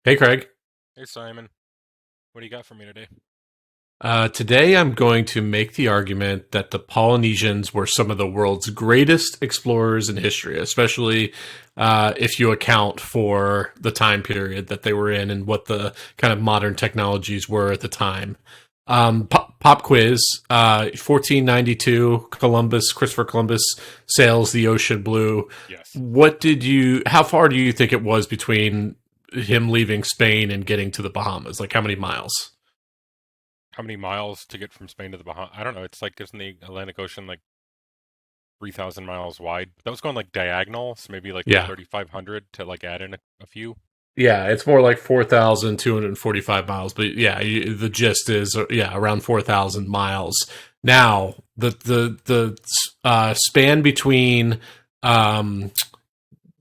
Hey Craig. Hey Simon, what do you got for me today? Today I'm going to make the argument that the Polynesians were some of the world's greatest explorers in history, especially if you account for the time period that they were in and what the kind of modern technologies were at the time. Pop quiz: 1492, Christopher Columbus sails the ocean blue. Yes. How far do you think it was between him leaving Spain and getting to the Bahamas? Like how many miles? How many miles to get from Spain to the Bahamas? I don't know. It's like, isn't the Atlantic Ocean like 3,000 miles wide? That was going like diagonal, so maybe like Yeah. 3,500 to like add in a few. Yeah, it's more like 4,245 miles, but yeah, the gist is yeah, around 4,000 miles. Now, the span between um,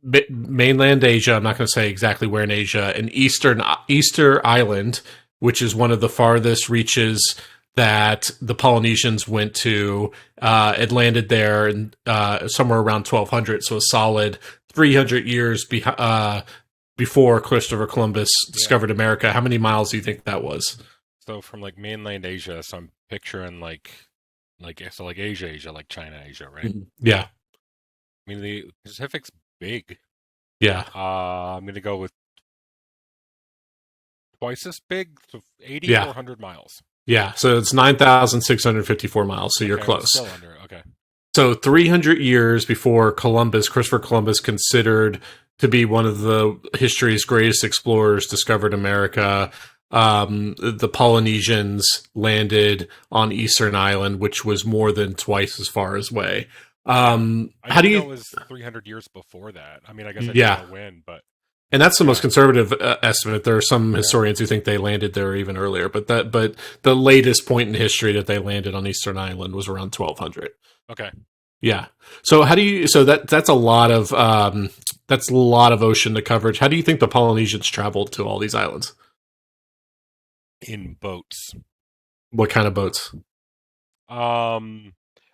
mainland Asia, I'm not going to say exactly where in Asia, and Easter Island, which is one of the farthest reaches that the Polynesians went to. It landed there in, somewhere around 1200, so a solid 300 years before Christopher Columbus Yeah. discovered America. How many miles do you think that was? So from like mainland Asia, so I'm picturing like Asia, like China, Asia, right? Yeah, I mean the Pacific's big. yeah, I'm gonna go with twice as big, so 80 or yeah, 100 miles. yeah. So it's 9,654 miles. So you're Okay, I'm close. still under. Okay. So 300 years before Christopher Columbus, considered to be one of the history's greatest explorers, discovered America. The Polynesians landed on Eastern Island, which was more than twice as far as way. Yeah. I How do didn't know you? it was 300 years before that. I mean, I guess I didn't Yeah, know when, but and that's the most yeah. conservative estimate. There are some Yeah. historians who think they landed there even earlier, but the latest point in history that they landed on Eastern Island was around 1200. Okay. Yeah. So how do you? So that's a lot of that's a lot of ocean to coverage. How do you think the Polynesians traveled to all these islands? In boats. What kind of boats? Um,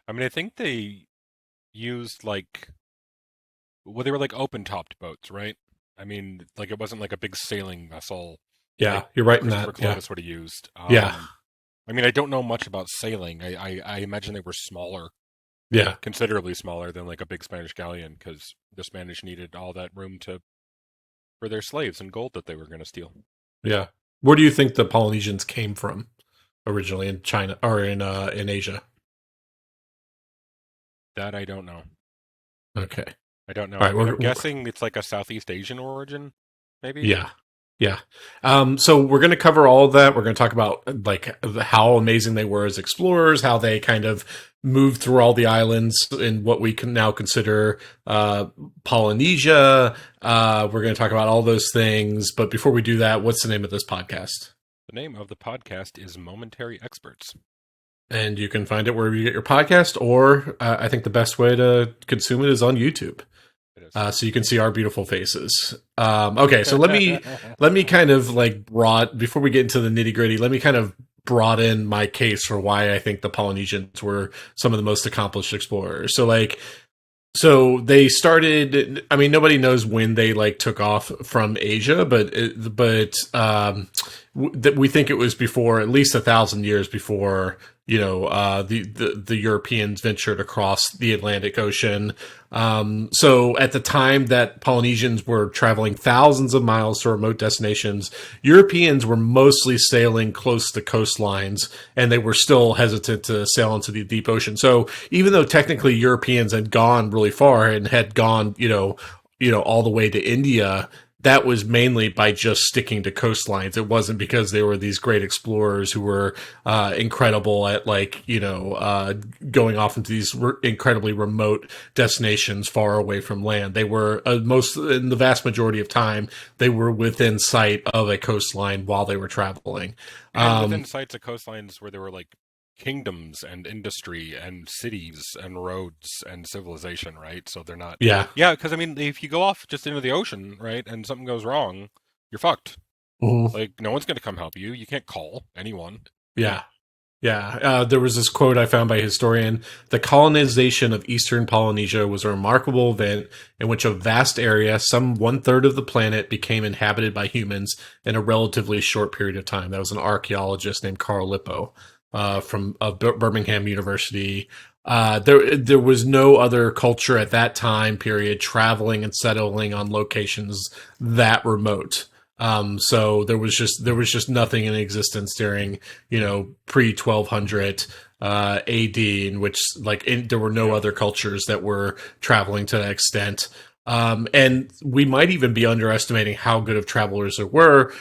I mean, I think they used they were like open-topped boats, right? I mean, like it wasn't like a big sailing vessel like Yeah, you're right in Christopher that. Yeah, Columbus would have used. yeah, I mean, I don't know much about sailing. I imagine they were smaller, yeah, considerably smaller than like a big Spanish galleon, because the Spanish needed all that room to for their slaves and gold that they were going to steal. yeah. Where do you think the Polynesians came from originally in China or in Asia? That I don't know. Okay. I don't know. All I right. mean, I'm guessing it's like a Southeast Asian origin, maybe. Yeah. Yeah. So we're going to cover all of that. We're going to talk about like how amazing they were as explorers, how they kind of moved through all the islands in what we can now consider Polynesia. We're going to talk about all those things. But before we do that, what's the name of this podcast? The name of the podcast is Momentary Experts. And you can find it wherever you get your podcast, or I think the best way to consume it is on YouTube. It is. So you can see our beautiful faces. Okay, so let me kind of like broad before we get into the nitty gritty. Let me kind of broaden my case for why I think the Polynesians were some of the most accomplished explorers. So they started. I mean, nobody knows when they like took off from Asia, but we think it was before, at least 1,000 years before. The Europeans ventured across the Atlantic Ocean. So at the time that Polynesians were traveling thousands of miles to remote destinations, Europeans were mostly sailing close to coastlines, and they were still hesitant to sail into the deep ocean. So even though technically Europeans had gone really far and had gone, all the way to India, that was mainly by just sticking to coastlines. It wasn't because they were these great explorers who were incredible at going off into these incredibly remote destinations far away from land. They were in the vast majority of time, they were within sight of a coastline while they were traveling. And within Um, sights of coastlines where there were like kingdoms and industry and cities and roads and civilization, right? So they're not. yeah. Yeah, because I mean, if you go off just into the ocean, right, and something goes wrong, you're fucked. Mhm. Like, no one's going to come help you. You can't call anyone. Yeah. Yeah, there was this quote I found by a historian. The colonization of eastern Polynesia was a remarkable event in which a vast area, some one third of the planet, became inhabited by humans in a relatively short period of time. That was an archaeologist named Carl Lippo from Birmingham University. There was no other culture at that time period traveling and settling on locations that remote. So there was just nothing in existence during pre 1200 AD in which there were no Yeah. other cultures that were traveling to that extent. And we might even be underestimating how good of travelers there were.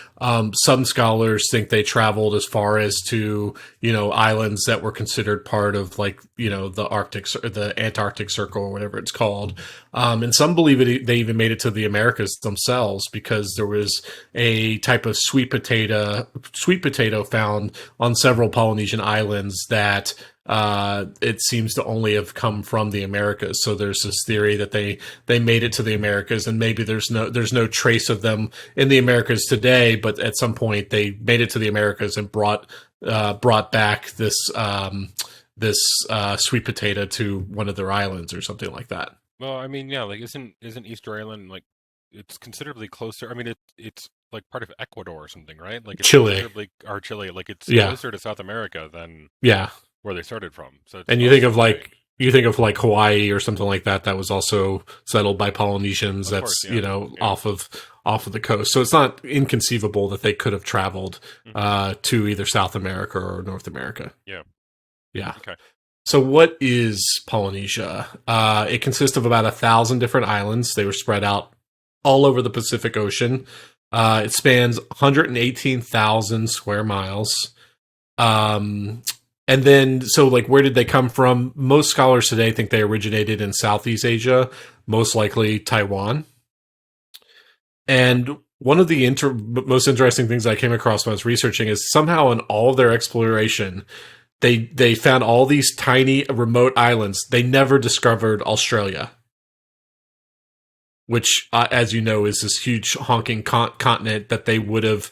Some scholars think they traveled as far as to, islands that were considered part of the Arctic, or the Antarctic Circle or whatever it's called. And some believe they even made it to the Americas themselves because there was a type of sweet potato found on several Polynesian islands that it seems to only have come from the Americas. So there's this theory that they made it to the Americas, and maybe there's no trace of them in the Americas today, but at some point they made it to the Americas and brought back this sweet potato to one of their islands or something like that. Well, I mean, yeah, like isn't Easter Island like it's considerably closer? I mean, it's like part of Ecuador or something, right? Like it's Chile, considerably or Chile, like it's yeah, closer to South America than yeah. where they started from. So it's And supposed to be, you think of like Hawaii or something like that was also settled by Polynesians. of course, That's yeah, yeah. off of the coast. So it's not inconceivable that they could have traveled Hmm. to either South America or North America. Yeah. Yeah. Okay. So what is Polynesia? It consists of about 1,000 different islands. They were spread out all over the Pacific Ocean. It spans 118,000 square miles. Um, and then, so where did they come from? Most scholars today think they originated in Southeast Asia, most likely Taiwan. Okay. And one of the most interesting things I came across when I was researching is somehow in all of their exploration, they found all these tiny remote islands. They never discovered Australia, which, as you know, is this huge honking continent that they would have.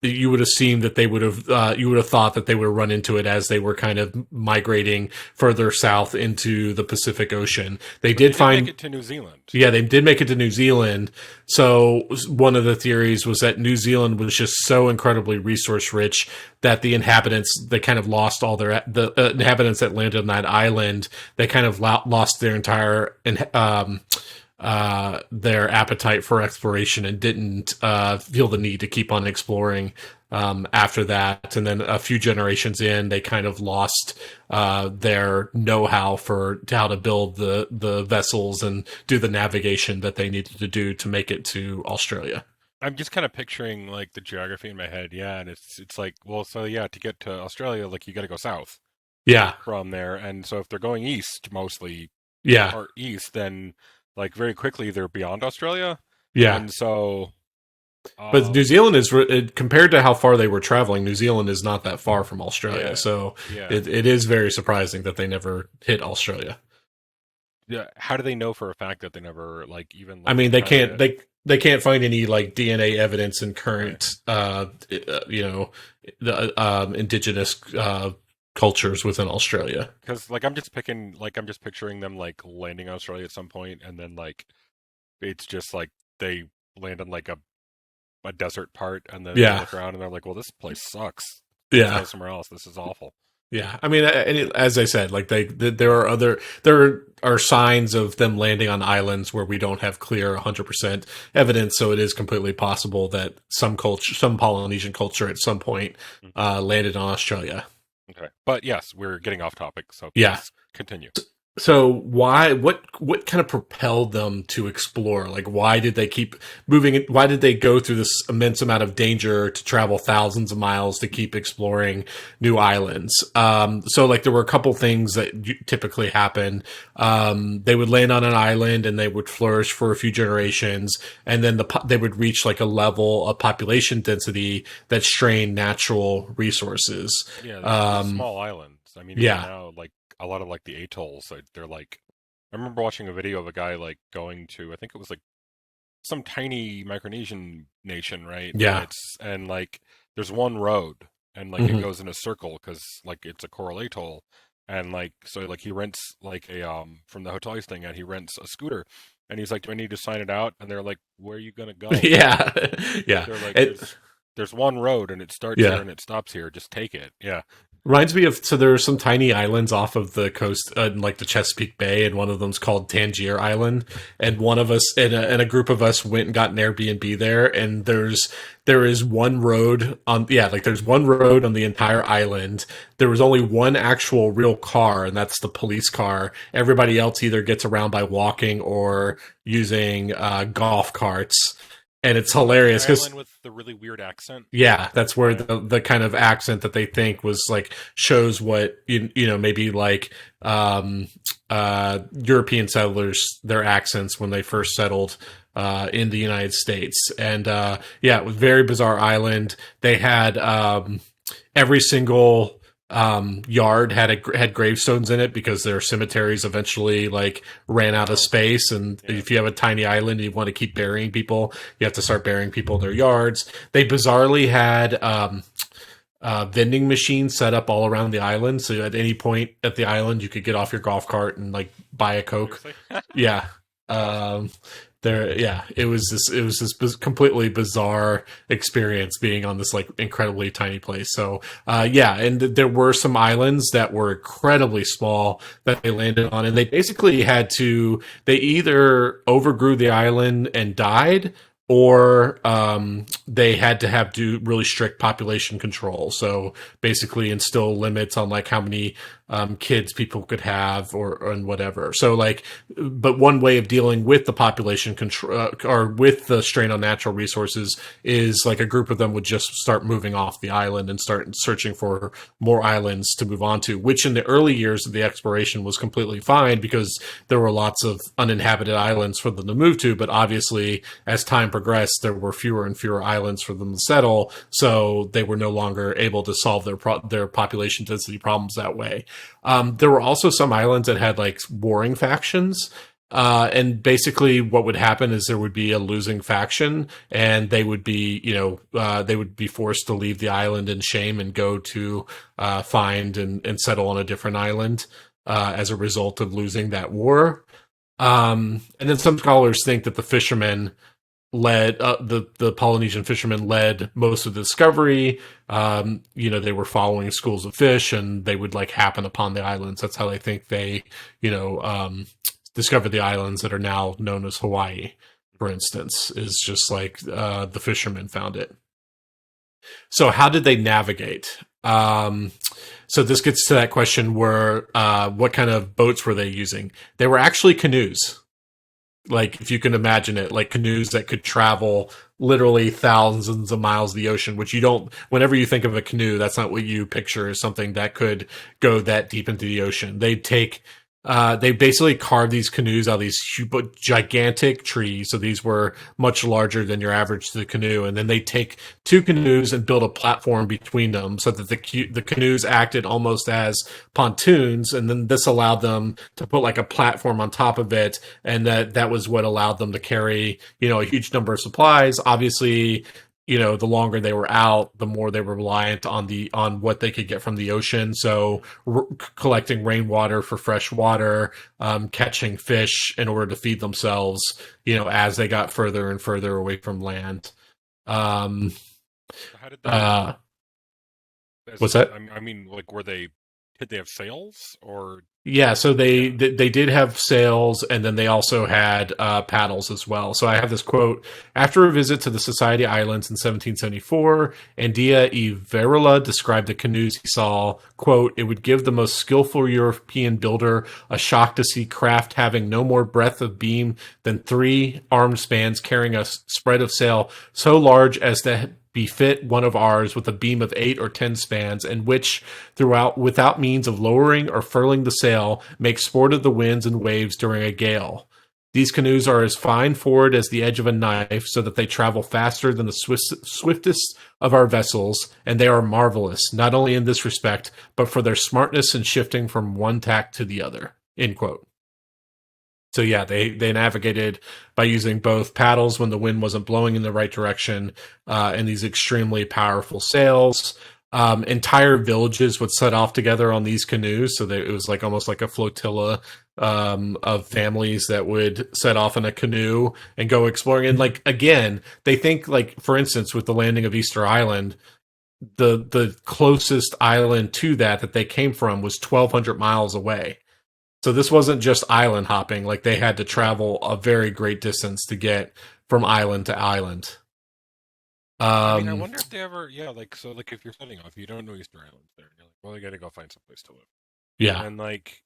You would assume that they would have. You would have thought that they would run into it as they were kind of migrating further south into the Pacific Ocean. They But they did did make find. it to New Zealand. Yeah, they did make it to New Zealand. So one of the theories was that New Zealand was just so incredibly resource rich that the inhabitants, they kind of lost all the inhabitants that landed on that island. They kind of lost their entire their appetite for exploration and didn't feel the need to keep on exploring after that. And then a few generations in, they kind of lost their know-how for how to build the vessels and do the navigation that they needed to do to make it to Australia. I'm just kind of picturing like the geography in my head. Yeah, and it's like, well, so yeah, to get to Australia, like you got to go south Yeah, from there. And so if they're going east mostly yeah, or east, then like very quickly they're beyond Australia. yeah. And so But New um Zealand is compared to how far they were traveling. New Zealand is not that far from Australia, yeah, so yeah. it is very surprising that they never hit Australia. Yeah, how do they know for a fact that they never like even I like mean, had a they can't find any DNA evidence in right? current the indigenous cultures within Australia. Because like I'm just picturing them like landing in Australia at some point, and then like it's just like they land on like a desert part, and then they Yeah, look around and they're like, well, this place sucks. Let's go yeah, somewhere else. This is awful. yeah. I mean, as I said, there are there are signs of them landing on islands where we don't have clear 100% evidence. So it is completely possible that some Polynesian culture at some point Mm. landed on Australia. Okay, but yes, we're getting off topic, so Yeah. please continue. So what kind of propelled them to explore? Like why did they keep moving? Why did they go through this immense amount of danger to travel thousands of miles to keep exploring new islands? So there were a couple things that typically happen. They would land on an island and they would flourish for a few generations, and then they would reach like a level of population density that strained natural resources. Yeah, they're Um, small islands. I mean, even yeah, now, like a lot of like the atolls, they're like. I remember watching a video of a guy like going to, I think it was like some tiny Micronesian nation, right? And yeah, like there's one road, and like it Hmm. goes in a circle because like it's a coral atoll, and like so like he rents like a from the hotel he's staying at, he rents a scooter, and he's like, "Do I need to sign it out?" And they're like, "Where are you gonna go?" Yeah, yeah. They're like, It, there's one road and it starts here yeah. and it stops here. Just take it." Yeah. Reminds me of, so there are some tiny islands off of the coast in like the Chesapeake Bay, and one of them's called Tangier Island. And one of us and a group of us went and got an Airbnb there. And there is one road on, yeah, like there's one road on the entire island. There was only one actual real car, and that's the police car. Everybody else either gets around by walking or using golf carts. And it's Oh, that's the hilarious because, island with the really weird accent. yeah, that's where Yeah. the kind of accent that they think was like shows what you know, maybe like European settlers, their accents when they first settled in the United States. And yeah, it was a very bizarre island. They had every single yard had gravestones in it because their cemeteries eventually like ran out of Oh, space. And yeah. if you have a tiny island and you want to keep burying people, you have to start burying people in their yards. They bizarrely had vending machines set up all around the island, so at any point at the island you could get off your golf cart and like buy a Coke. Seriously? Yeah. That's awesome. There, yeah, it was this completely bizarre experience being on this like incredibly tiny place. So yeah, and there were some islands that were incredibly small that they landed on, and they basically had to, they either overgrew the island and died, or they had to have do really strict population control. So basically instill limits on like how many kids people could have, or and whatever. So like, but one way of dealing with the population control or with the strain on natural resources is like a group of them would just start moving off the island and start searching for more islands to move on to, which in the early years of the exploration was completely fine because there were lots of uninhabited islands for them to move to. But obviously, as time progressed, there were fewer and fewer islands for them to settle, so they were no longer able to solve their population density problems that way. There were also some islands that had like warring factions. And basically, what would happen is there would be a losing faction, and they would be, they would be forced to leave the island in shame and go to find and settle on a different island as a result of losing that war. And then some scholars think that the fishermen led the Polynesian fishermen led most of the discovery. They were following schools of fish, and they would like happen upon the islands. That's how they think they, you know, discovered the islands that are now known as Hawaii. For instance, is just like the fishermen found it. So how did they navigate? So this gets to that question where what kind of boats were they using? They were actually canoes, like if you can imagine it, like canoes that could travel literally thousands of miles of the ocean, which you don't, whenever you think of a canoe, that's not what you picture as something that could go that deep into the ocean. They basically carved these canoes out of these gigantic trees. So these were much larger than your average canoe. And then they take two canoes and build a platform between them so that the canoes acted almost as pontoons. And then this allowed them to put like a platform on top of it. And that was what allowed them to carry, a huge number of supplies. Obviously, the longer they were out, the more they were reliant on what they could get from the ocean. So collecting rainwater for fresh water, catching fish in order to feed themselves, as they got further and further away from land. Um, So how did they? uh, As what's that? I mean, like, did they have sails or? Yeah, so they Yeah. they did have sails, and then they also had paddles as well. So I have this quote: After a visit to the Society Islands in 1774, Andia e Verula described the canoes he saw. Quote: It would give the most skillful European builder a shock to see craft having no more breadth of beam than three arm spans carrying a spread of sail so large as to befit one of ours with a beam of 8 or 10 spans, and which, throughout without means of lowering or furling the sail, make sport of the winds and waves during a gale. These canoes are as fine forward as the edge of a knife, so that they travel faster than the swiftest of our vessels, and they are marvelous, not only in this respect, but for their smartness in shifting from one tack to the other. End quote. So yeah, they navigated by using both paddles when the wind wasn't blowing in the right direction, and these extremely powerful sails. Entire villages would set off together on these canoes, so that it was like almost like a flotilla of families that would set off in a canoe and go exploring. And like again, they think like for instance with the landing of Easter Island, the closest island to that they came from was 1,200 miles away. So this wasn't just island hopping; like they had to travel a very great distance to get from island to island. I mean, I Um, wonder if they ever, yeah, like so, like if you're setting off, you don't know Easter Island's there, and you're like, well, you got to go find some place to live, yeah. and like,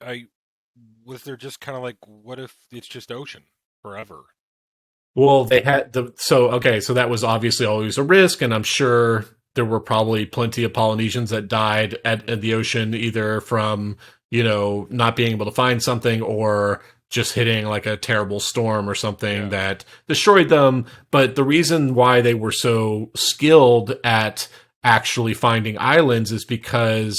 I was there just kind of like, what if it's just ocean forever? Well, they had the so okay, so that was obviously always a risk, and I'm sure there were probably plenty of Polynesians that died at the ocean either from not being able to find something or just hitting like a terrible storm or something Yeah. that destroyed them. But the reason why they were so skilled at actually finding islands is because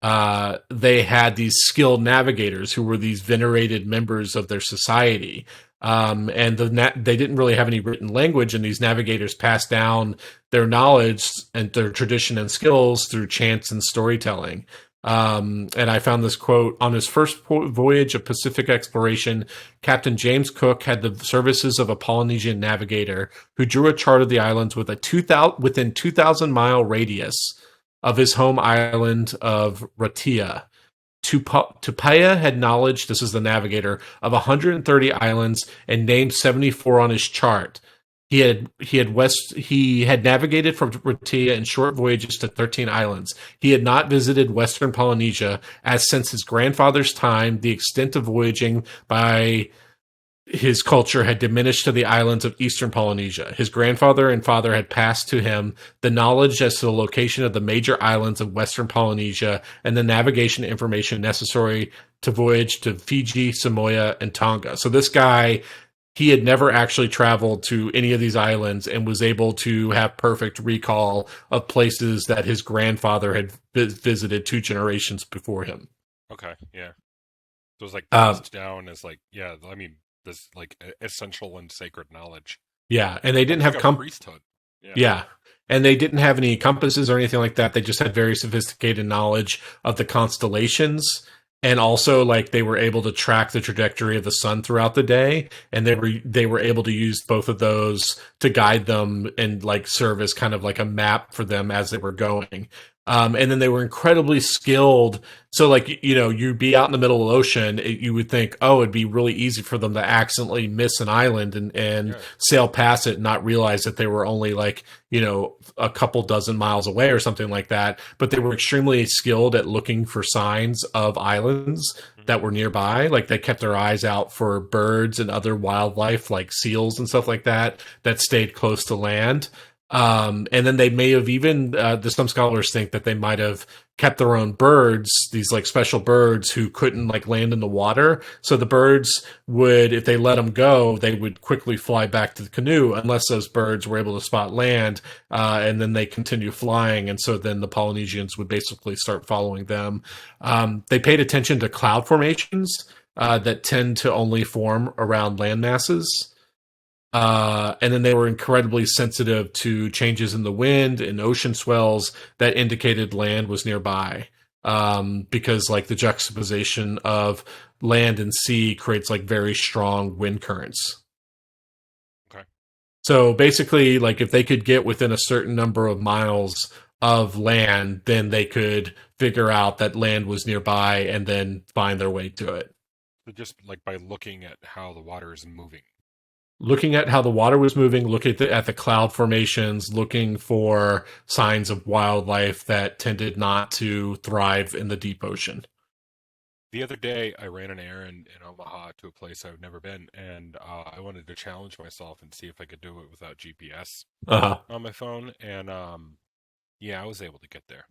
they had these skilled navigators who were these venerated members of their society. And they didn't really have any written language, and these navigators passed down their knowledge and their tradition and skills through chants and storytelling. And I found this quote on his first voyage of Pacific exploration. Captain James Cook had the services of a Polynesian navigator who drew a chart of the islands with a 2,000 within 2,000-mile radius of his home island of Ratia. Tupaya had knowledge, this is the navigator, of 130 islands and named 74 on his chart. He had navigated from Ratia in short voyages to 13 islands. He had not visited Western Polynesia, as since his grandfather's time, the extent of voyaging by his culture had diminished to the islands of eastern Polynesia. His grandfather and father had passed to him the knowledge as to the location of the major islands of western Polynesia and the navigation information necessary to voyage to Fiji, Samoa, and Tonga. So this guy, he had never actually traveled to any of these islands and was able to have perfect recall of places that his grandfather had visited 2 generations before him. Okay. Yeah. So it's like Um, passed down as like, yeah. I mean, this like essential and sacred knowledge, yeah, and they didn't almost have like a priesthood. Yeah. Yeah. And they didn't have any compasses or anything like that. They just had very sophisticated knowledge of the constellations. And also like they were able to track the trajectory of the sun throughout the day. And they were able to use both of those to guide them and like serve as kind of like a map for them as they were going. And then they were incredibly skilled. So, like, you'd be out in the middle of the ocean, you would think, oh, it'd be really easy for them to accidentally miss an island and Yeah. sail past it and not realize that they were only like, a couple dozen miles away or something like that. But they were extremely skilled at looking for signs of islands Hmm. that were nearby. Like, they kept their eyes out for birds and other wildlife, like seals and stuff like that stayed close to land. And then they may have even, some scholars think that they might have kept their own birds, these like special birds who couldn't like land in the water. So the birds would, if they let them go, they would quickly fly back to the canoe unless those birds were able to spot land. And then they continue flying. And so then the Polynesians would basically start following them. They paid attention to cloud formations, that tend to only form around land masses. And then they were incredibly sensitive to changes in the wind and ocean swells that indicated land was nearby. Because like the juxtaposition of land and sea creates like very strong wind currents. Okay. So basically, like if they could get within a certain number of miles of land, then they could figure out that land was nearby and then find their way to it. So just like by looking at how the water is moving. Looking at how the water was moving, looking at the cloud formations, looking for signs of wildlife that tended not to thrive in the deep ocean. The other day, I ran an errand in Omaha to a place I've never been, and I wanted to challenge myself and see if I could do it without GPS Uh huh. on my phone. And yeah, I was able to get there.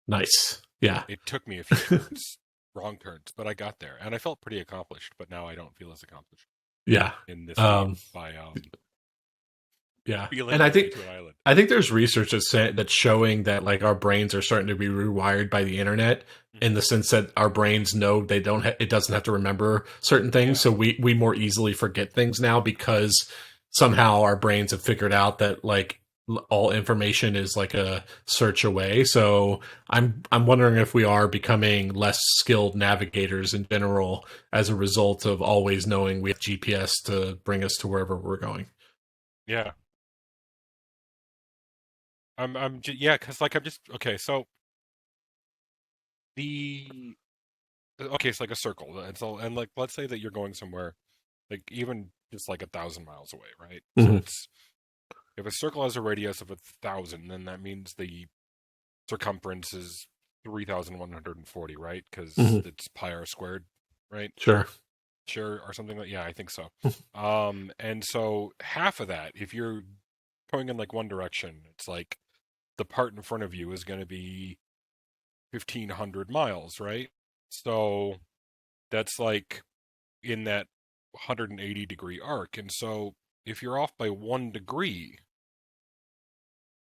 Nice. Yeah. It took me a few turns, wrong turns, but I got there, and I felt pretty accomplished. But now I don't feel as accomplished Yeah. in this game Um, by yeah. feeling And I my way think to an island. I think there's research that's showing that like our brains are starting to be rewired by the internet in Hmm. the sense that our brains know they don't it doesn't have to remember certain things, Yeah, so we more easily forget things now because somehow our brains have figured out that like all information is like a search away. So I'm wondering if we are becoming less skilled navigators in general as a result of always knowing we have GPS to bring us to wherever we're going. Yeah. Yeah, because like I'm just okay. So the okay, it's like a circle, and so and like let's say that you're going somewhere, like even just like 1,000 miles away, right? So Hmm. it's if a circle has a radius of 1,000, then that means the circumference is 3,140, right? Because Hmm. it's pi r squared, right? Sure. Sure, or something like yeah, I think so. And so half of that, if you're going in like one direction, it's like the part in front of you is going to be 1,500 miles, right? So that's like in that 180-degree arc. And so if you're off by 1 degree,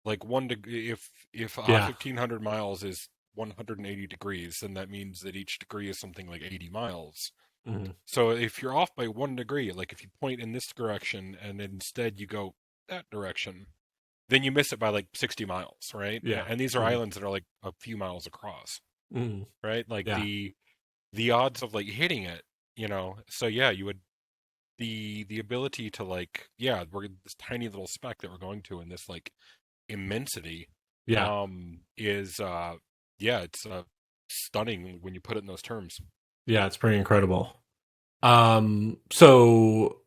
like if Yeah. 1,500 miles is 180 degrees, then that means that each degree is something like 80 miles. Hmm. So if you're off by 1 degree, like if you point in this direction and instead you go that direction, then you miss it by like 60 miles, right? Yeah. And these are Hmm. islands that are like a few miles across, Hmm. right? Like Yeah. the odds of like hitting it, so yeah, you would the ability to like yeah, we're this tiny little speck that we're going to in this like immensity Yeah. is yeah, it's stunning when you put it in those terms. Yeah. It's pretty incredible. So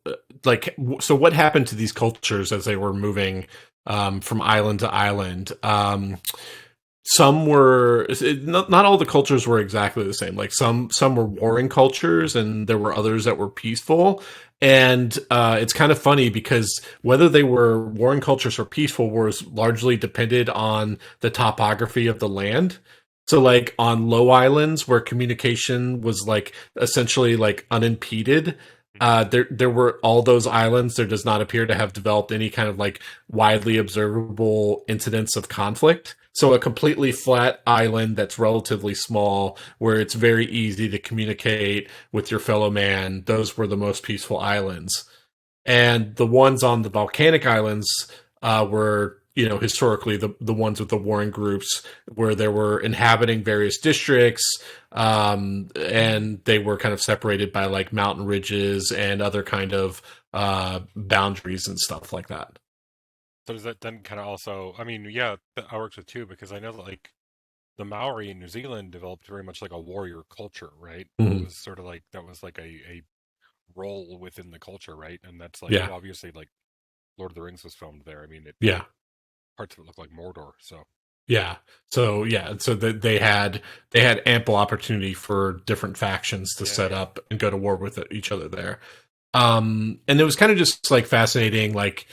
so what happened to these cultures as they were moving from island to island? Some were not all the cultures were exactly the same. Like some were warring cultures, and there were others that were peaceful. And it's kind of funny because whether they were warring cultures or peaceful was largely depended on the topography of the land. So like on low islands where communication was like essentially like unimpeded, there were all those islands. There does not appear to have developed any kind of like widely observable incidents of conflict. So a completely flat island that's relatively small, where it's very easy to communicate with your fellow man. Those were the most peaceful islands, and the ones on the volcanic islands were, historically the ones with the warring groups, where there were inhabiting various districts, and they were kind of separated by like mountain ridges and other kind of boundaries and stuff like that. So does that then kind of also, I mean, yeah, that works with too, because I know that like the Maori in New Zealand developed very much like a warrior culture, right? It Mhm. was sort of like that was like a role within the culture, right? And that's like Yeah, well, obviously like Lord of the Rings was filmed there. I mean, it yeah. parts of it look like Mordor, so Yeah. So yeah, so that they had ample opportunity for different factions to yeah, set yeah. up and go to war with each other there. And it was kind of just like fascinating, like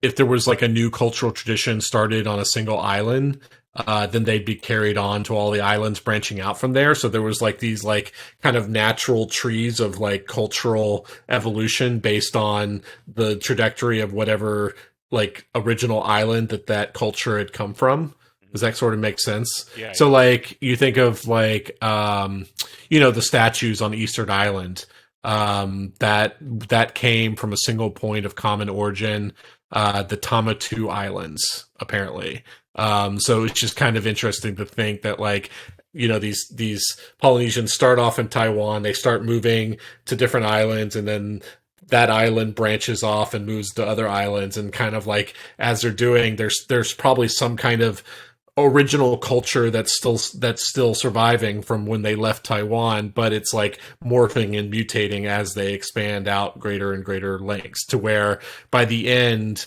if there was like a new cultural tradition started on a single island, then they'd be carried on to all the islands branching out from there. So there was like these like kind of natural trees of like cultural evolution based on the trajectory of whatever like original island that culture had come from. Mhm. Does that sort of make sense? Yeah, So yeah. like you think of like the statues on Eastern Island, that came from a single point of common origin, the Tamatu Islands, apparently. So it's just kind of interesting to think that like these Polynesians start off in Taiwan, they start moving to different islands, and then that island branches off and moves to other islands, and kind of like as they're doing, there's probably some kind of original culture that's still surviving from when they left Taiwan, but it's like morphing and mutating as they expand out greater and greater lengths, to where by the end,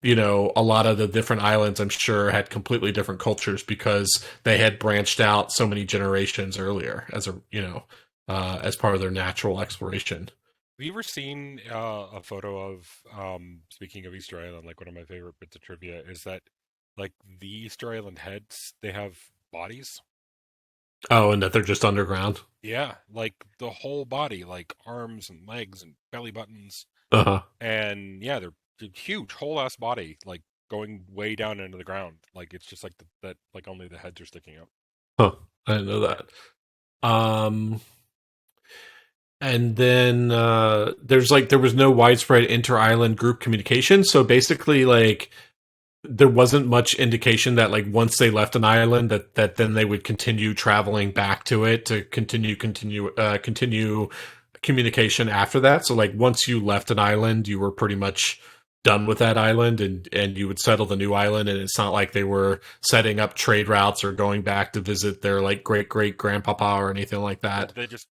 a lot of the different islands, I'm sure, had completely different cultures because they had branched out so many generations earlier as part of their natural exploration. Have you ever seen a photo of speaking of Easter Island, like one of my favorite bits of trivia is that like the Easter Island heads, they have bodies. Oh, and that they're just underground. Yeah, like the whole body, like arms and legs and belly buttons. Uh-huh. And yeah, they're huge, whole ass body, like going way down into the ground. Like it's just like that, like only the heads are sticking out. Huh. I didn't know that. Um And then there was no widespread inter-island group communication. So basically, like there wasn't much indication that like once they left an island that then they would continue traveling back to it to continue communication after that. So like once you left an island, you were pretty much done with that island, and you would settle the new island, and it's not like they were setting up trade routes or going back to visit their like great grandpapa or anything like that. They just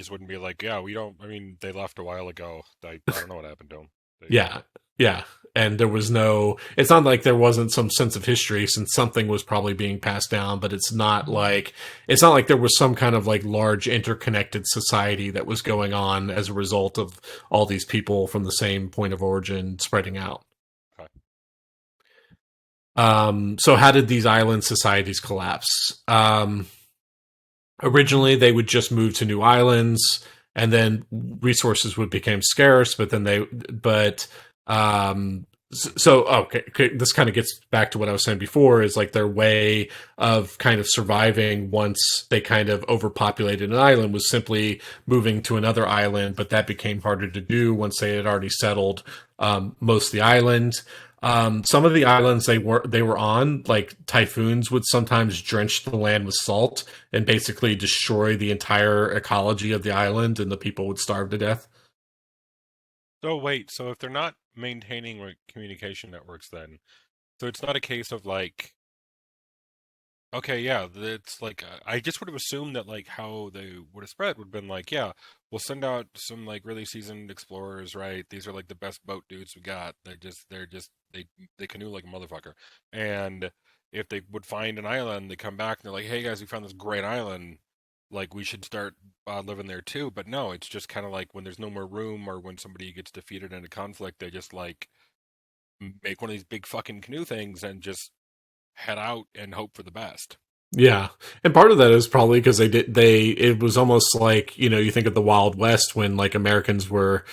wouldn't be like, yeah, we don't. I mean, they left a while ago. I don't know what happened to them. Yeah, yeah. And there was no, it's not like there wasn't some sense of history since something was probably being passed down, but it's not like there was some kind of like large interconnected society that was going on as a result of all these people from the same point of origin spreading out. Okay. So how did these island societies collapse? Originally they would just move to new islands, and then resources would become scarce, but okay, this kind of gets back to what I was saying before, is like their way of kind of surviving once they kind of overpopulated an island was simply moving to another island, but that became harder to do once they had already settled most of the island. Some of the islands they were on, like typhoons would sometimes drench the land with salt and basically destroy the entire ecology of the island, and the people would starve to death. So wait, so if they're not maintaining like communication networks, then so it's not a case of like, okay, yeah, it's like I just would have assumed that like how they would have spread would have been like, yeah, we'll send out some like really seasoned explorers, right? These are like the best boat dudes we got. They canoe like a motherfucker. And if they would find an island, they come back and they're like, hey guys, we found this great island. Like we should start living there too. But no, it's just kind of like when there's no more room or when somebody gets defeated in a conflict, they just like make one of these big fucking canoe things and just head out and hope for the best. Yeah. And part of that is probably because it was almost like, you think of the Wild West when like Americans were,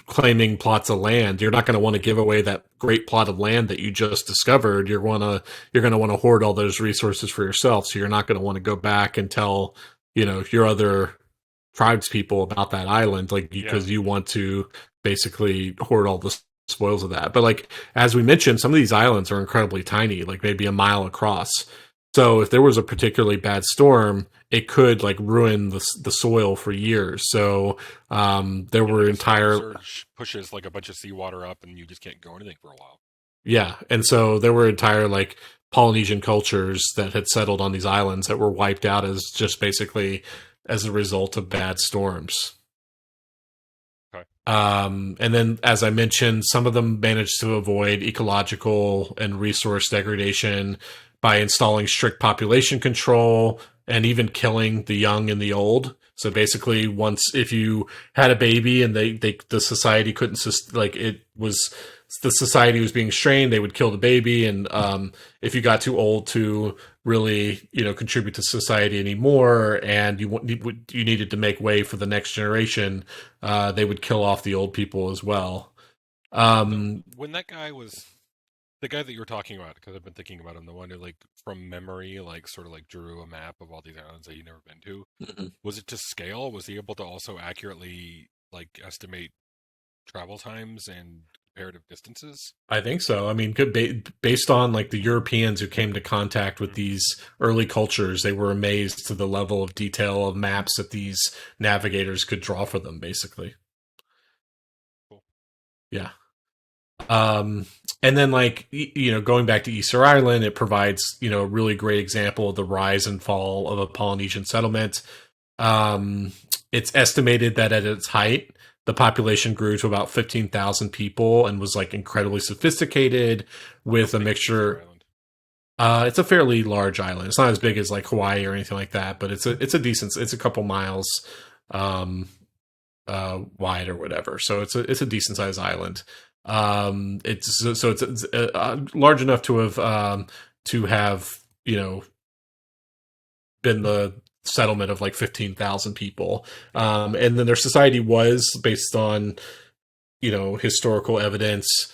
claiming plots of land. You're not going to want to give away that great plot of land that you just discovered. You're going to want to hoard all those resources for yourself. So you're not going to want to go back and tell, your other tribes people about that island, like Yeah. because you want to basically hoard all the spoils of that. But like as we mentioned, some of these islands are incredibly tiny, like maybe a mile across. So if there was a particularly bad storm, it could like ruin the soil for years. So there Yeah, were like a storm entire surge pushes like a bunch of seawater up and you just can't go anything for a while. yeah, and so there were entire like Polynesian cultures that had settled on these islands that were wiped out as just basically as a result of bad storms. Okay. And then, as I mentioned, some of them managed to avoid ecological and resource degradation by installing strict population control and even killing the young and the old. So basically, once if you had a baby and the society couldn't like it was the society was being strained, they would kill the baby, and if you got too old to really contribute to society anymore, and you needed to make way for the next generation, they would kill off the old people as well. So Um, when that guy was the guy that you were talking about, because I've been thinking about him, the one who like from memory, like sort of like drew a map of all these islands that you'd never been to. Was it to scale? Was he able to also accurately like estimate travel times and comparative distances? I think so. I mean, based on like the Europeans who came to contact with Mhm. these early cultures, they were amazed to the level of detail of maps that these navigators could draw for them, basically. Cool. Yeah. And then like going back to Easter Island, it provides a really great example of the rise and fall of a Polynesian settlement. Um, it's estimated that at its height, the population grew to about 15,000 people and was like incredibly sophisticated How with a big is Easter mixture. Island? It's a fairly large island. It's not as big as like Hawaii or anything like that, but it's a decent. It's a couple miles um, wide or whatever. So it's a decent sized island. It's large enough to have been the settlement of like 15,000 people. And then their society was based on historical evidence,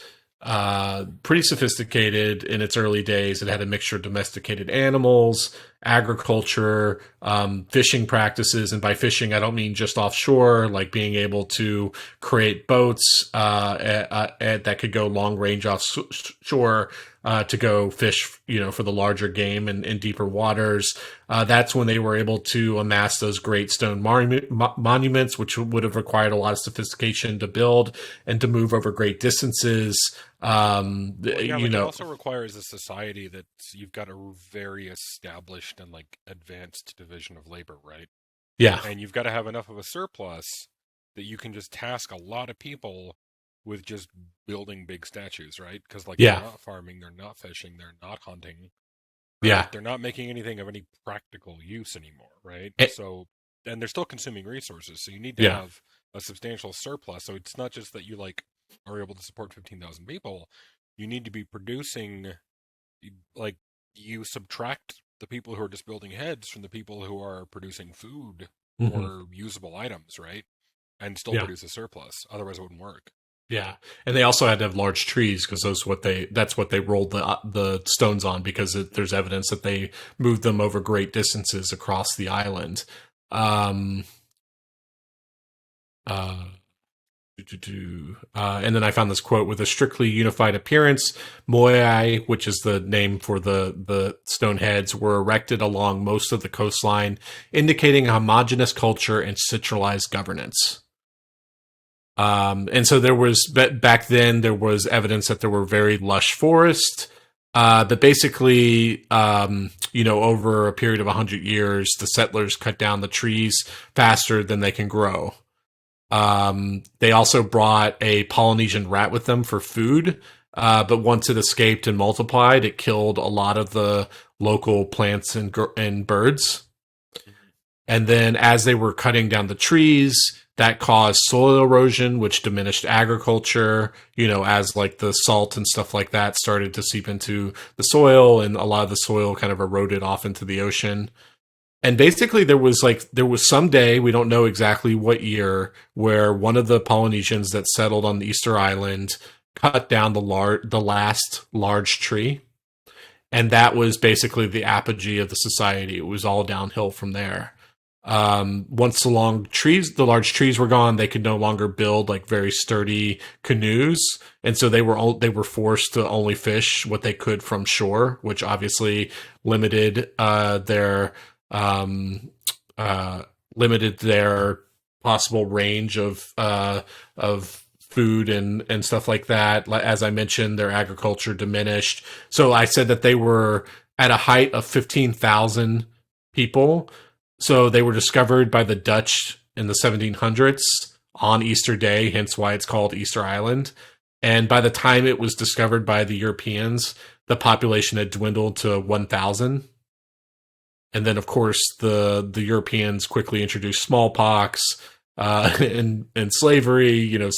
pretty sophisticated in its early days. It had a mixture of domesticated animals, agriculture, fishing practices. And by fishing, I don't mean just offshore, like being able to create boats that could go long range offshore to go fish, for the larger game in deeper waters. That's when they were able to amass those great stone monuments, which would have required a lot of sophistication to build and to move over great distances. Well, yeah, like it also requires a society that you've got a very established and like advanced division of labor, right? Yeah, And you've got to have enough of a surplus that you can just task a lot of people with just building big statues, right? Because like they're yeah, not farming, they're not fishing, they're not hunting, right? yeah. They're not making anything of any practical use anymore, right? Eh, So, and they're still consuming resources, so you need to yeah. have a substantial surplus. So it's not just that you like are able to support 15,000 people. You need to be producing, like, you subtract the people who are just building heads from the people who are producing food Hmm. or usable items, right? And still Yeah. produce a surplus. Otherwise, it wouldn't work. Yeah, and they also had to have large trees because that's what they rolled the stones on because there's evidence that they moved them over great distances across the island. Um, uh, and then I found this quote: "With a strictly unified appearance, moai, which is the name for the stone heads, were erected along most of the coastline, indicating a homogeneous culture and centralized governance." And so there was back then there was evidence that there were very lush forests. But basically, over a period of 100 years, the settlers cut down the trees faster than they can grow. They also brought a Polynesian rat with them for food. But once it escaped and multiplied, it killed a lot of the local plants and birds. Mhm. And then as they were cutting down the trees, that caused soil erosion, which diminished agriculture, as like the salt and stuff like that started to seep into the soil and a lot of the soil kind of eroded off into the ocean. And basically there was some day, we don't know exactly what year, where one of the Polynesians that settled on the Easter Island cut down the last large tree. And that was basically the apogee of the society. It was all downhill from there. Once the large trees were gone, they could no longer build like very sturdy canoes, and so they were forced to only fish what they could from shore, which obviously limited their um, uh, limited their possible range of food and stuff like that. As I mentioned, their agriculture diminished. So I said that they were at a height of 15,000 people. So they were discovered by the Dutch in the 1700s on Easter Day, hence why it's called Easter Island. And by the time it was discovered by the Europeans, the population had dwindled to 1,000. And then, of course, the Europeans quickly introduced smallpox and slavery. Yeah.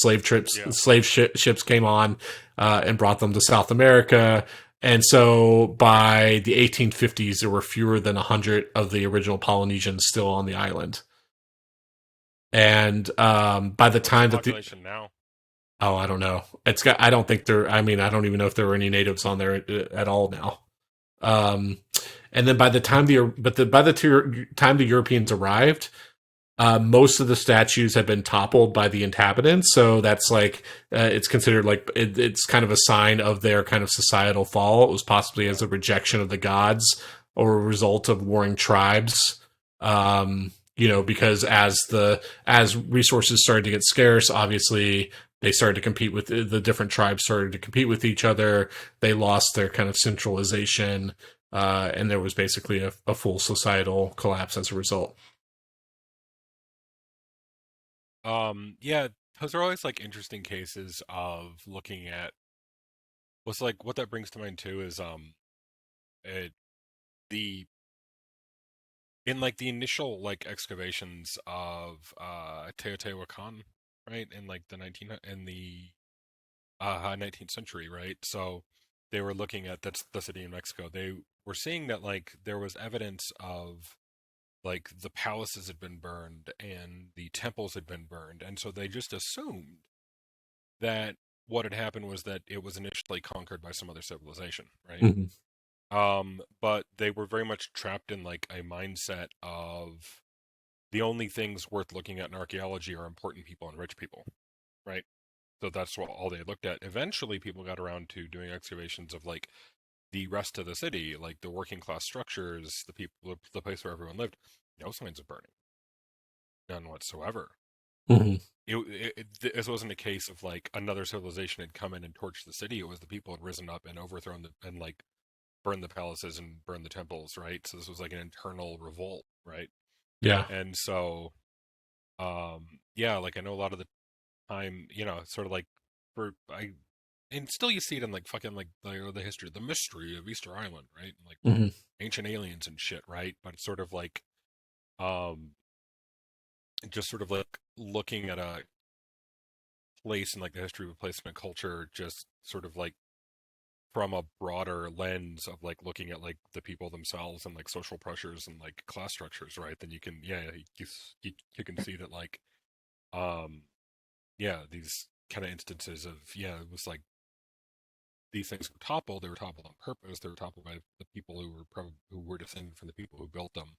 Ships came on and brought them to South America. And so by the 1850s, there were fewer than 100 of the original Polynesians still on the island. And by the What's the time that the population now? oh, I don't know. It's got. I don't think there. I mean, I don't even know if there were any natives on there at all now. Um, and then by the time the Europeans arrived, most of the statues had been toppled by the inhabitants. So that's like it's considered like it's kind of a sign of their kind of societal fall. It was possibly Yeah. as a rejection of the gods or a result of warring tribes. Because as resources started to get scarce, obviously they started to compete with the different tribes started to compete with each other. They lost their kind of centralization, and there was basically a full societal collapse as a result. Yeah, those are always like interesting cases of looking at what's like what that brings to mind too is it, the in like the initial like excavations of Teotihuacan, right? In like the 19th century, right? So they were looking at that's the city in Mexico. They were seeing that like there was evidence of like the palaces had been burned and the temples had been burned, and so they just assumed that what had happened was that it was initially conquered by some other civilization, right? Mhm. But they were very much trapped in like a mindset of the only things worth looking at in archaeology are important people and rich people, right? So that's what all they looked at. Eventually, people got around to doing excavations of like the rest of the city, like the working class structures, the people, the place where everyone lived. No signs of burning, none whatsoever. Hmm. This wasn't a case of like another civilization had come in and torched the city. It was the people had risen up and overthrown and like burned the palaces and burned the temples, right? So this was like an internal revolt, right? Yeah. And so, yeah, like I know a lot of the time, sort of like for I and still you see it in like fucking like the history, the mystery of Easter Island, right? And, like Hmm. ancient aliens and shit, right? But it's sort of like um just sort of like looking at a place in like the history of a place and a culture, just sort of like from a broader lens of like looking at like the people themselves and like social pressures and like class structures, right? Then you can, yeah, you can see that like um yeah, these kind of instances of, yeah, it was like these things were toppled. They were toppled on purpose. They were toppled by the people who were descended from the people who built them,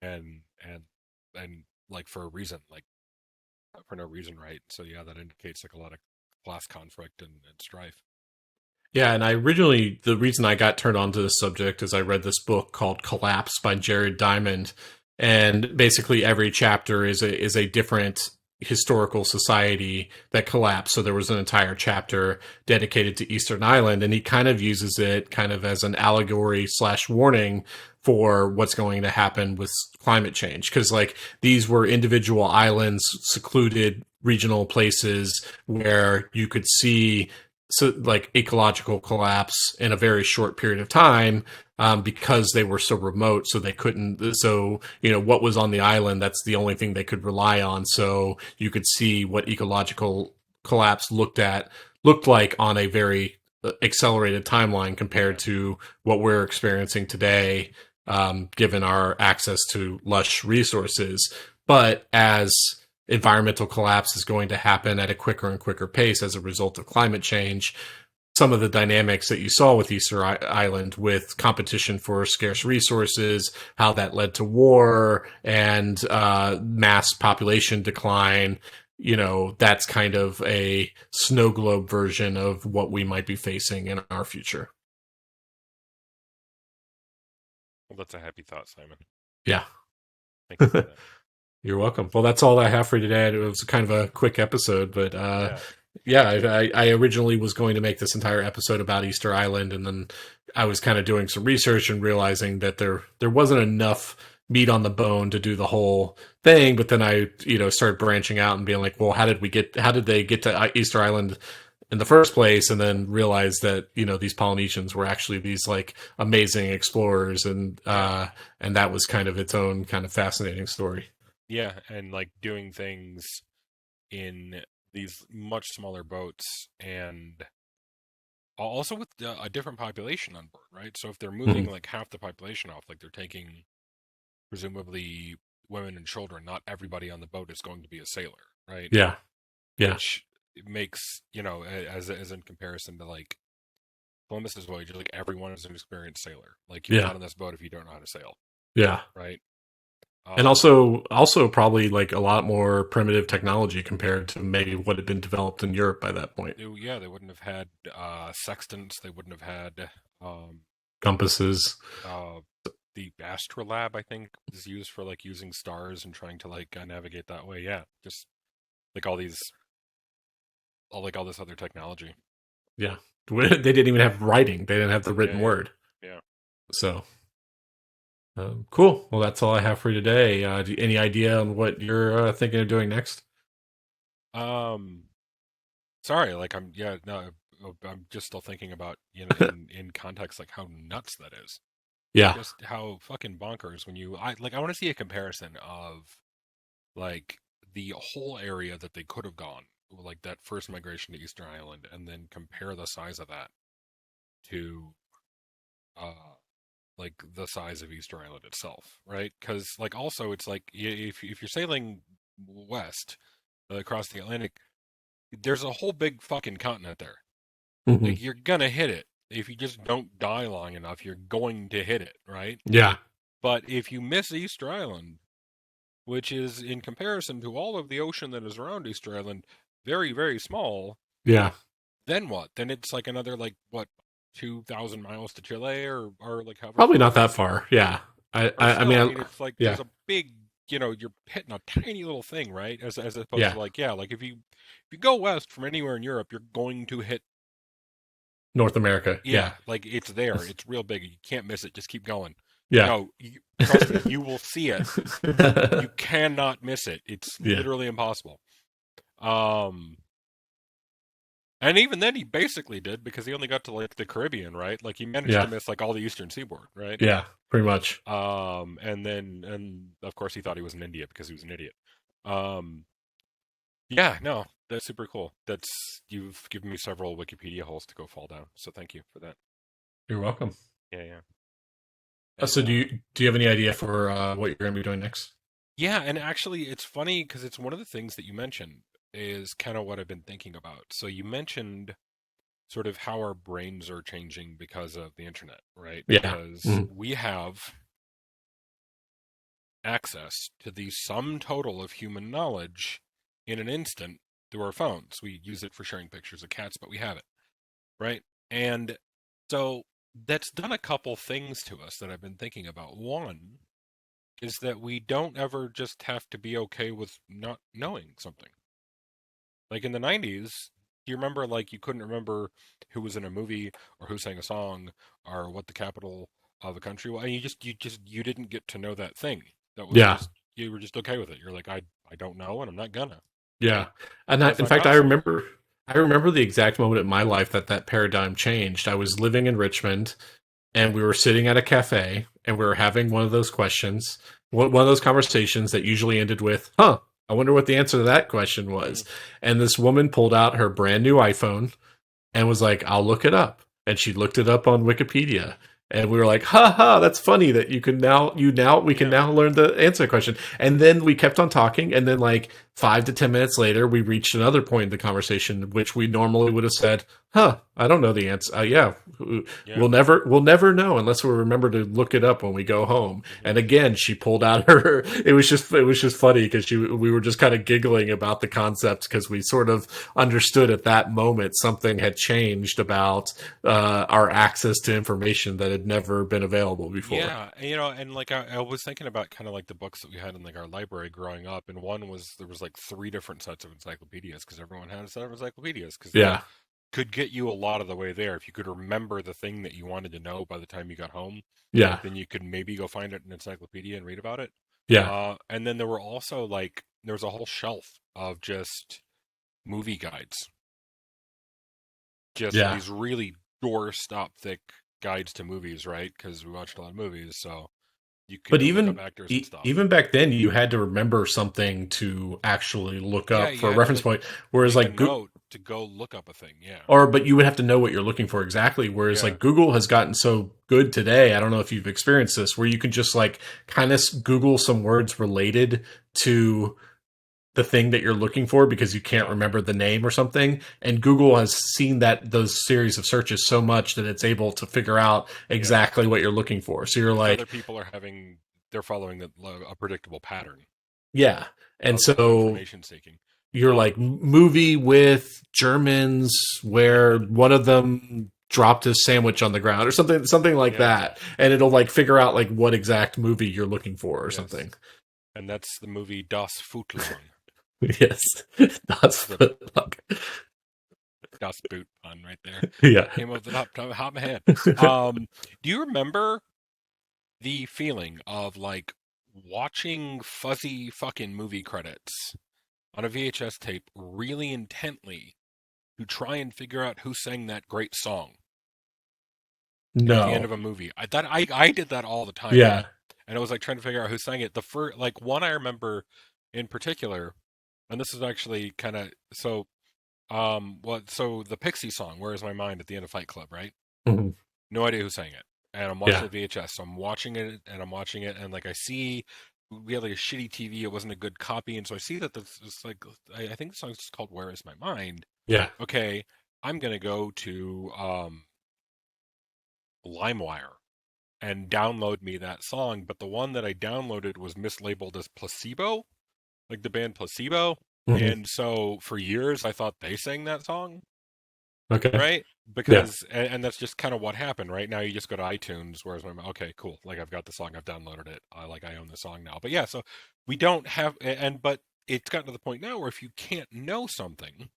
and and and like for a reason, like for no reason, right? So yeah, that indicates like a lot of class conflict and strife. Yeah, and I originally, the reason I got turned on to this subject is I read this book called Collapse by Jared Diamond, and basically every chapter is a different historical society that collapsed. So there was an entire chapter dedicated to Eastern Island, and he kind of uses it kind of as an allegory slash warning for what's going to happen with climate change, because like these were individual islands, secluded regional places where you could see, so like ecological collapse in a very short period of time, because they were so remote, so they couldn't, so what was on the island, that's the only thing they could rely on, so you could see what ecological collapse looked like on a very accelerated timeline compared Yeah, to what we're experiencing today, given our access to lush resources. But as environmental collapse is going to happen at a quicker and quicker pace as a result of climate change, some of the dynamics that you saw with Easter Island, with competition for scarce resources, how that led to war and mass population decline, that's kind of a snow globe version of what we might be facing in our future. well, that's a happy thought, Simon. Yeah. Thank you for that. You're welcome. Well, that's all I have for today. It was kind of a quick episode, but Yeah, yeah, I originally was going to make this entire episode about Easter Island, and then I was kind of doing some research and realizing that there wasn't enough meat on the bone to do the whole thing. But then I started branching out and being like, well, how did they get to Easter Island in the first place, and then realized that these Polynesians were actually these like amazing explorers, yeah, and that was kind of its own kind of fascinating story. yeah, and like doing things in these much smaller boats and also with a different population on board, right? So if they're moving Mhm. like half the population off, like they're taking presumably women and children, not everybody on the boat is going to be a sailor, right? Yeah, yeah, Which makes, as in comparison to like Columbus's voyage, like everyone is an experienced sailor. Like you're yeah, not on this boat if you don't know how to sail, yeah. right? And Um, also probably like a lot more primitive technology compared to maybe what had been developed in Europe by that point. yeah, they wouldn't have had sextants. They wouldn't have had um, Compasses. uh, the astrolabe. I think is used for like using stars and trying to like navigate that way. Yeah, just like all this other technology. Yeah. They didn't even have writing. They didn't have the Yeah, written yeah, word. yeah. So, cool. Well, that's all I have for today. Any idea on what you're thinking of doing next? Um, Sorry, like I'm yeah, no, I'm just still thinking about, in context like how nuts that is. Yeah. Just how fucking bonkers when I want to see a comparison of like the whole area that they could have gone, like that first migration to Easter Island, and then compare the size of that to uh like the size of Easter Island itself, right? Because like also it's like if you're sailing west across the Atlantic, there's a whole big fucking continent there. Hmm. Like you're gonna hit it. if you just don't die long enough, you're going to hit it, right? Yeah. But if you miss Easter Island, which is in comparison to all of the ocean that is around Easter Island, very, very small, Yeah. then what? Then it's like another like what 2,000 miles to Chile or like however Probably far not it that is. far. Yeah. Or I still, mean, I mean, it's like yeah. there's a big, you're hitting a tiny little thing, right? As opposed Yeah. to like, yeah, like if you go west from anywhere in Europe, you're going to hit, North America. yeah, Yeah. like it's there. It's real big. You can't miss it. Just keep going. Yeah. No, trust me, you will see it. You cannot miss it. It's Yeah. literally impossible. Um, and even then, he basically did because he only got to like the Caribbean, right? Like he managed to Yeah. miss like all the eastern seaboard, right? Yeah. Pretty much. And of course he thought he was in India because he was an idiot. Um, yeah, no, that's super cool. You've given me several Wikipedia holes to go fall down, so thank you for that. You're welcome. Yeah, yeah. So And do you have any idea for what you're going to be doing next? yeah, and actually, it's funny because it's one of the things that you mentioned is kind of what I've been thinking about. So you mentioned sort of how our brains are changing because of the internet, right? Yeah. Because Mhm. we have access to the sum total of human knowledge in an instant through our phones. We use it for sharing pictures of cats, but we have it, right? And so that's done a couple things to us that I've been thinking about. One is that we don't ever just have to be okay with not knowing something. Like in the 90s, do you remember like you couldn't remember who was in a movie or who sang a song or what the capital of a country was? And you didn't get to know that thing. That was Yeah. just you were just okay with it. You're like I don't know and I'm not gonna, Yeah. right? And But I, if in I fact, got somewhere, I remember the exact moment in my life that that paradigm changed. I was living in Richmond and we were sitting at a cafe and we were having one of those questions, one of those conversations that usually ended with, huh, I wonder what the answer to that question mm, was. And this woman pulled out her brand new iPhone and was like, I'll look it up. And she looked it up on Wikipedia. And we were like, ha ha, that's funny that we can yeah, now learn the answer question. And then we kept on talking. And then like 5 to 10 minutes later, we reached another point in the conversation, which we normally would have said, huh, I don't know the answer. Yeah, yeah, we'll never know unless we remember to look it up when we go home. hmm, And again, she pulled out her, it was just funny because we were just kind of giggling about the concept because we sort of understood at that moment something had changed about our access to information that had never been available before. yeah. And like I was thinking about kind of like the books that we had in like our library growing up, and one was there was like three different sets of encyclopedias because everyone had a set of encyclopedias because that Yeah, could get you a lot of the way there. If you could remember the thing that you wanted to know by the time you got home, yeah, then you could maybe go find it in an encyclopedia and read about it. yeah, And then there were also like there was a whole shelf of just movie guides, just yeah. these really doorstop thick guides to movies, right? Because we watched a lot of movies, so you could But go look up even actors and stuff. even back then, you had to remember something to actually look Yeah, up you for a had to reference like point. Whereas make a like note to go look up a thing. Yeah, but you would have to know what you're looking for exactly. Whereas yeah, like Google has gotten so good today. I don't know if you've experienced this, where you can just like kind of Google some words related to the thing that you're looking for because you can't yeah, remember the name or something. And Google has seen that those series of searches so much that it's able to figure out yeah. exactly what you're looking for. So you're Because like, other people are they're following a predictable pattern yeah. And of so information seeking. you're like Um, movie with Germans where one of them dropped his sandwich on the ground or something like yeah, that, and it'll like figure out like what exact movie you're looking for or yes, something. and that's the movie Das Footlang. Yes, that's The like, Das Boot pun right there. yeah. Came off the top of my head. Do you remember the feeling of like watching fuzzy fucking movie credits on a VHS tape really intently to try and figure out who sang that great song at the end No, of a movie? I did that all the time, yeah. man. And it was like trying to figure out who sang it. The first like one I remember in particular, and this is actually kind of so the Pixie song, Where Is My Mind at the end of Fight Club, right? Mhm. No idea who sang it. And I'm watching Yeah, the VHS, so I'm watching it and I'm watching it, and like I see we had like a shitty TV, it wasn't a good copy, and so I see that this is like I think the song's just called Where Is My Mind. yeah, Okay, I'm gonna go to LimeWire and download me that song. But the one that I downloaded was mislabeled as Placebo, like the band Placebo. Hmm. And so for years, I thought they sang that song, Okay. right? Yeah. Because, and that's just kind of what happened, right? Now you just go to iTunes, whereas I'm okay, cool. Like I've got the song, I've downloaded it. I own the song now. But yeah, so we don't have, but it's gotten to the point now where if you can't know something,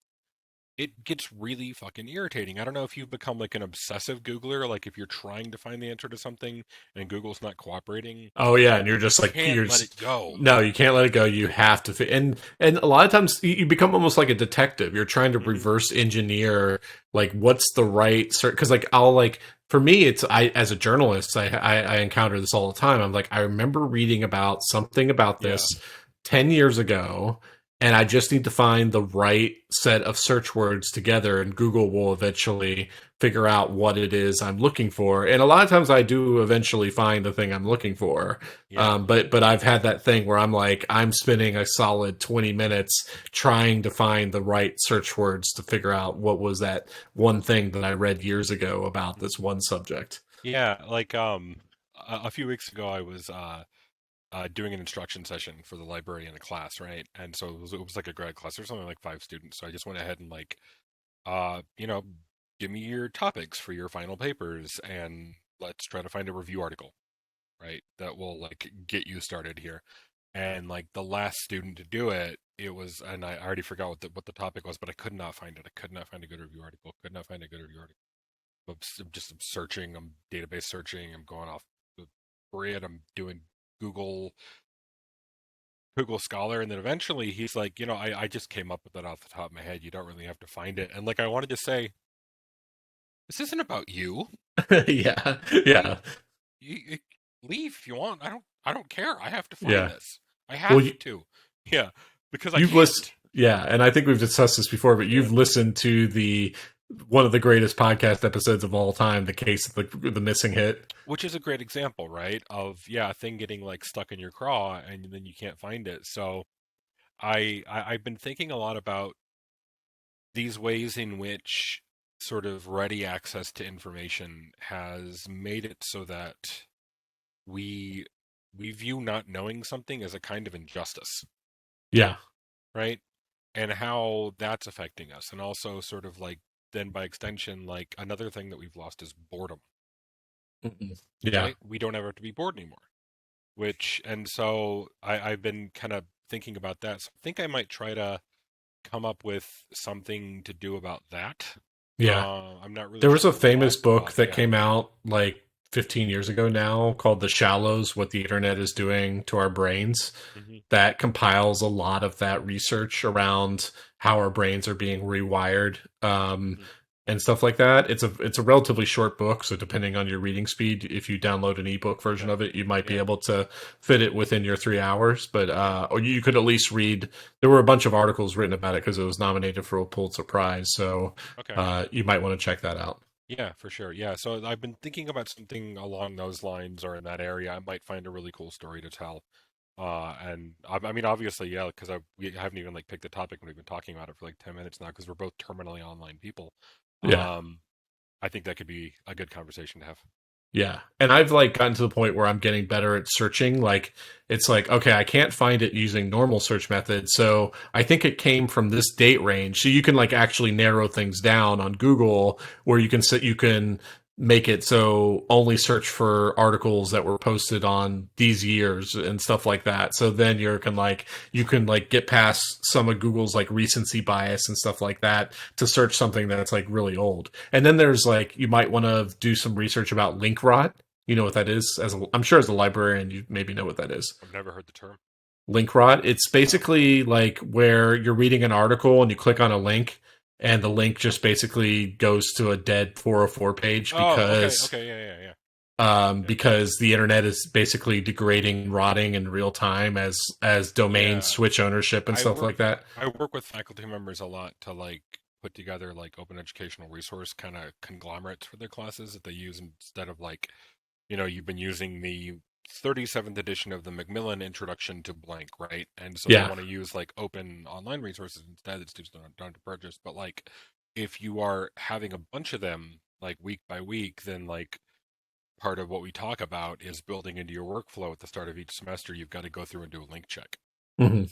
it gets really fucking irritating. I don't know if you've become like an obsessive Googler, like if you're trying to find the answer to something and Google's not cooperating, Oh yeah, and you you're just like can't you're let it go. no, you can't let it go. You have to and a lot of times you become almost like a detective. You're trying to Hmm. reverse engineer like what's the right because like I'll like for me it's I as a journalist I encounter this all the time. I'm like I remember reading about something about this Yeah. 10 years ago and I just need to find the right set of search words together and Google will eventually figure out what it is I'm looking for. And a lot of times I do eventually find the thing I'm looking for. Yeah. But I've had that thing where I'm like I'm spending a solid 20 minutes trying to find the right search words to figure out what was that one thing that I read years ago about this one subject. Yeah, like a few weeks ago I was doing an instruction session for the library in a class, right? And so it was like a grad class. There's only like 5 students, so I just went ahead and like, you know, give me your topics for your final papers, and let's try to find a review article, right? That will like get you started here. And like the last student to do it, it was, and I already forgot what the topic was, but I could not find it. I could not find a good review article. Could not find a good review article. I'm searching. I'm database searching. I'm going off the grid. I'm doing Google Google Scholar, and then eventually he's like, I just came up with that off the top of my head. You don't really have to find it. And like I wanted to say, this isn't about you. Yeah, Leave, yeah, leave if you want. I don't care. I have to find yeah. this. I Well, have to. Yeah, because I you've listened, can't. yeah, and I think we've discussed this before, but Yeah. you've listened to the one of the greatest podcast episodes of all time, the case of the missing hit. Which is a great example, right? Of a thing getting like stuck in your craw and then you can't find it. So I've been thinking a lot about these ways in which sort of ready access to information has made it so that we we view not knowing something as a kind of injustice, Yeah, right? And how that's affecting us. And also sort of like then by extension, like another thing that we've lost is boredom, mhm, yeah, right? We don't ever have to be bored anymore. Which and so I've been kind of thinking about that. So I think I might try to come up with something to do about that. yeah. I'm not really There was a sure famous what, book but that yeah. came out like 15 years ago now called The Shallows: What the Internet is Doing to Our Brains Hmm. that compiles a lot of that research around how our brains are being rewired Hmm. and stuff like that. It's a relatively short book, so depending on your reading speed, if you download an ebook version Okay. of it, you might be Yeah. able to fit it within your 3 hours. But Yeah. or you could at least read. There were a bunch of articles written about it because it was nominated for a Pulitzer Prize, so Okay. you might want to check that out. Yeah, for sure. Yeah. So I've been thinking about something along those lines or in that area. I might find a really cool story to tell. And I mean, obviously, yeah, because we haven't even like picked the topic when we've been talking about it for like 10 minutes now because we're both terminally online people. Yeah. Um, I think that could be a good conversation to have. Yeah. And I've like gotten to the point where I'm getting better at searching. Like it's like, okay, I can't find it using normal search methods. So I think it came from this date range. So you can like actually narrow things down on Google where you can set you can make it so only search for articles that were posted on these years and stuff like that. So then you can like get past some of Google's like recency bias and stuff like that to search something that's like really old. And then there's like you might want to do some research about link rot. You know what that is? I'm sure as a librarian you maybe know what that is. I've never heard the term. Link rot. It's No. basically like where you're reading an article and you click on a link and the link just basically goes to a dead 404 page Oh, okay, okay, yeah, yeah, yeah, yeah. because the internet is basically degrading, rotting in real time as domains Yeah, switch ownership and I stuff work like that. I work with faculty members a lot to like put together like open educational resource kind of conglomerates for their classes that they use instead of like, you've been using the 37th edition of the Macmillan Introduction to Blank, right? And so they Yeah, want to use like open online resources instead that students don't have to purchase. But like if you are having a bunch of them like week by week, then like part of what we talk about is building into your workflow at the start of each semester. You've got to go through and do a link check. Hmm.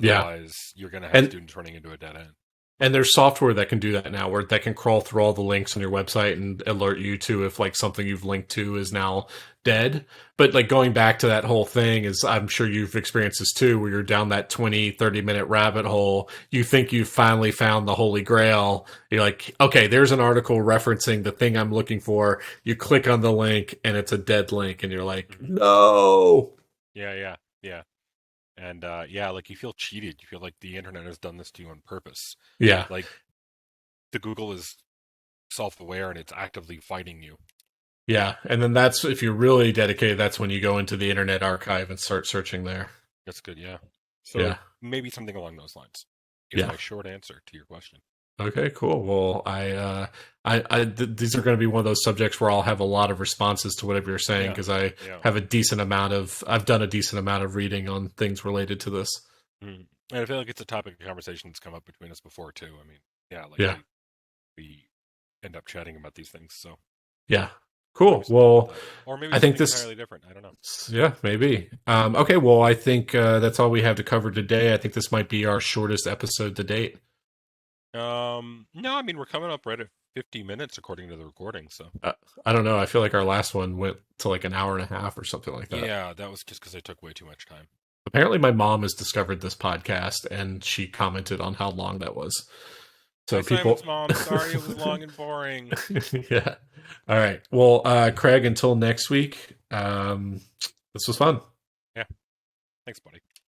Yeah. Otherwise, you're going to have And students running into a dead end. And there's software that can do that now, where that can crawl through all the links on your website and alert you to if like something you've linked to is now dead. But like going back to that whole thing is, I'm sure you've experienced this too, where you're down that 20, 30-minute rabbit hole. You think you've finally found the holy grail. You're like, okay, there's an article referencing the thing I'm looking for. You click on the link and it's a dead link and you're like, no. Yeah. And like you feel cheated. You feel like the internet has done this to you on purpose. Yeah. Like the Google is self-aware and it's actively fighting you. Yeah. And then that's, if you're really dedicated, that's when you go into the Internet Archive and start searching there. That's good, yeah. So Yeah. maybe something along those lines is my short answer to your question. Okay, cool. Well, these are going to be one of those subjects where I'll have a lot of responses to whatever you're saying, because I have I've done a decent amount of reading on things related to this. And I feel like it's a topic of conversation that's come up between us before too. I mean, we end up chatting about these things. So yeah, cool. Well, or maybe I think this entirely different. I don't know. Yeah, maybe. Okay. Well, I think that's all we have to cover today. I think this might be our shortest episode to date. No, I mean we're coming up right at 50 minutes according to the recording. So I don't know. I feel like our last one went to like an hour and a half or something like that. Yeah, that was just because I took way too much time. Apparently, my mom has discovered this podcast and she commented on how long that was. So Simon's mom, sorry it was long and boring. Yeah. All right. Well, Craig, until next week. This was fun. Yeah. Thanks, buddy.